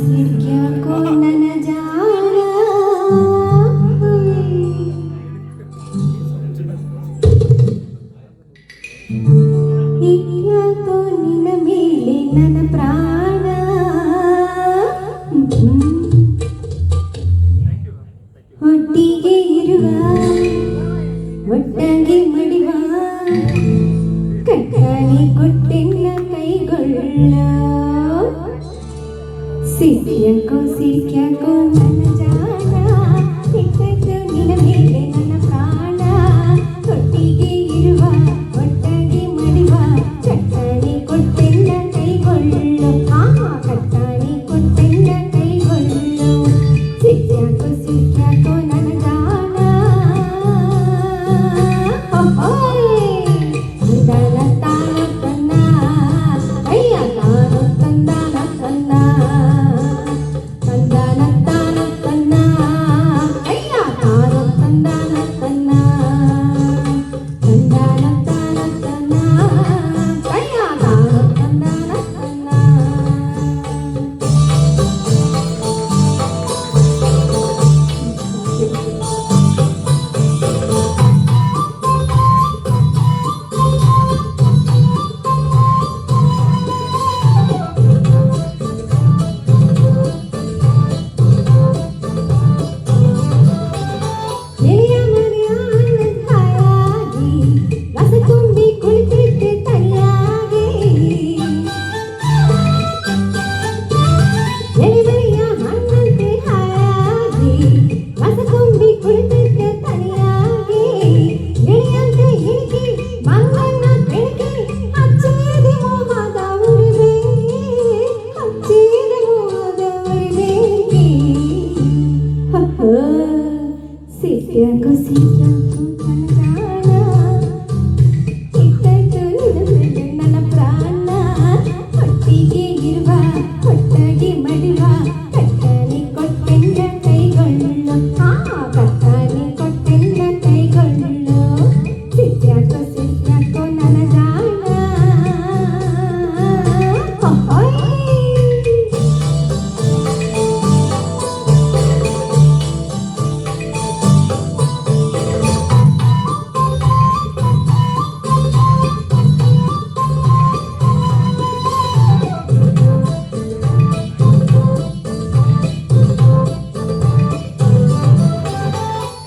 ಸಿಕ್ಯಾಕೋ ನನ್ನ ಜಾಣ ಹಿಗ್ಯಾಕೋ ನಿನ್ನ ಮೇಲೆ ನನ್ನ ಪ್ರಾಣ ಒಟ್ಟಿಗೆ ಇರುವ ಒಟ್ಟಾಗಿ ಮಡಿವ ಕಟ್ಟಾಣಿ ಕೊಟ್ಟೆನ್ನ ಕೈಗೊಳ್ಳ ಸಿಕ್ಯಾಕೋ ನನ್ನ ಜಾಣ ಹಿಗ್ಯಾಕೋ ನಿನ್ನ ಮೇಲೆ ನನ್ನ ಪ್ರಾಣ ಒಟ್ಟಿಗೆ ಇರುವ ಒಟ್ಟಾಗಿ ಮಡಿವ ಕಟ್ಟಾಣಿ ಕೊಟ್ಟೆನ್ನ ಕೈಗೊಳ್ಳು ಕಟ್ಟಾಣಿ ಕೊಟ್ಟೆನ್ನ ಕೈಗೊಳ್ಳು ಸಿಕ್ಯಾಕೋ ನನ್ನ ಜಾಣ ತಂದಾನ ತಾನ ತನ್ನ ಅಯ್ಯ ತಾನು ತಂದಾನ ತನ್ನ ತಂದಾನ ತಾನ ತನ್ನ ಅಯ್ಯ ತಾನು ತಂದಾನ ತನ್ನ ತಂದಾನ ತಾನ ತನ್ನ ಅಯ್ಯ ತಾನು ತಂದಾನ ತನ್ನ ಎಳೆಯ ಮನೆಯ ಅನ್ನದಾಯಾಗಿ ರಸ ತುಂಬಿ ಕುಳಿತಿದ್ದೆ ತಲೆಯಾಗೆ ಎಳೆಮರೆಯ ಹಣ್ಣಂತೆ ಹಾಯಾಗಿ ರಸ ತುಂಬಿ ಕುಳಿತಿದ್ದೆ ತಲೆಯಾಗೆ ಎಳೆಯಂತೆ ಇಣುಕಿ ಮಂಗನ್ನ ಬೆಳಕಿ ಹಚ್ಚಿದೆ ಮೋಹದ ಉರಿಬೇಗೆ ಹಚ್ಚಿದೆ ಮೋಹದ ಉರಿಬೇಗೆ ಸಿಕ್ಯಾಕೋ ನನ್ನ ಜಾಣ ಹಿಗ್ಯಾಕೋ ನಿನ್ನ ಮೇಲೆ ನನ್ನ ಪ್ರಾಣ ಒಟ್ಟಿಗೆ ಇರುವ ಒಟ್ಟಾಗಿ ಮಡಿವ ಕಟ್ಟಾಣಿ ಕೊಟ್ಟೆನ್ನ ಕೈಗೊಳ್ಳು ಕಟ್ಟಾಣಿ ಕೊಟ್ಟೆನ್ನ ಕೈಗೊಳ್ಳು ಸಿಕ್ಯಾಕೋ ನನ್ನ ಜಾಣ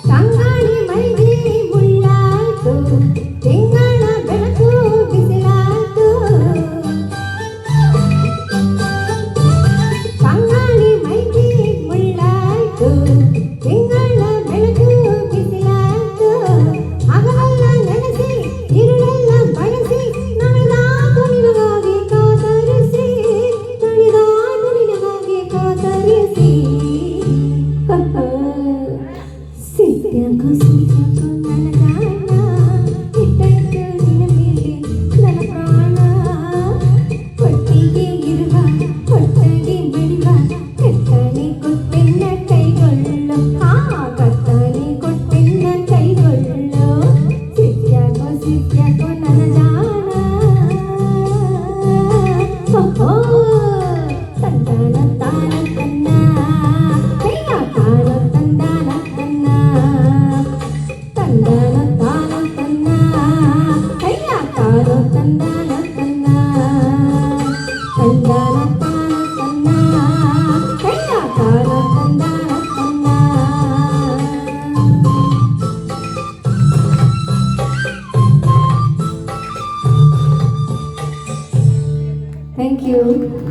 ತಂಗಾಳಿ ಮೈಗೆ ಮುಳ್ಳಾಯ್ತು ತೆಂಗಾಳ ಬೆಳಕು ಬಿಸಿಲಾಯ್ತು ತಂಗಾಳಿ ಮೈಗೆ ಮುಳ್ಳಾಯ್ತು ತೆಂಗಾಳ ಬೆಳಕು ಬಿಸಿಲಾಯ್ತು ಹಗಲೆಲ್ಲ ನೆನೆಸಿ ഇരുಳೆಲ್ಲ ಬಳಸಿ ನಡೆದಾಡು ನಿನಗಾಗಿ ಕಾತರಿಸಿ ನಡೆದಾಡು ನಿನಗಾಗಿ ಕಾತರಿಸಿ ಸಿಕ್ಯಾಕೋ ನನ್ನ ಜಾಣ ಹಿಗ್ಯಾಕೋ ನಿನ್ನ ಮೇಲೆ ನನ್ನ ಪ್ರಾಣ ಒಟ್ಟಿಗೆ ಇರುವ ಒಟ್ಟಾಗಿ ಮಡಿವ ಕಟ್ಟಾಣಿ ಕೊಟ್ಟೆನ್ನ ಕೈಗೊಳ್ಳು ಕಟ್ಟಾಣಿ ಕೊಟ್ಟೆನ್ನ ಕೈಗೊಳ್ಳು ಸಿಕ್ಯಾಕೋ ನನ್ನ ಜಾಣ ತಂದಾನ ತಾನ ತನ್ನ ಅಯ್ಯ ತಾನು ತಂದಾನ ತನ್ನ ತಂದಾನ ತಾನ ತನ್ನ ಅಯ್ಯ ತಾನು ತಂದಾನ ತನ್ನ ತಂದಾನ ತಾನ ತನ್ನ ಅಯ್ಯ ತಾನು ತಂದಾನ ತನ್ನ. Thank you.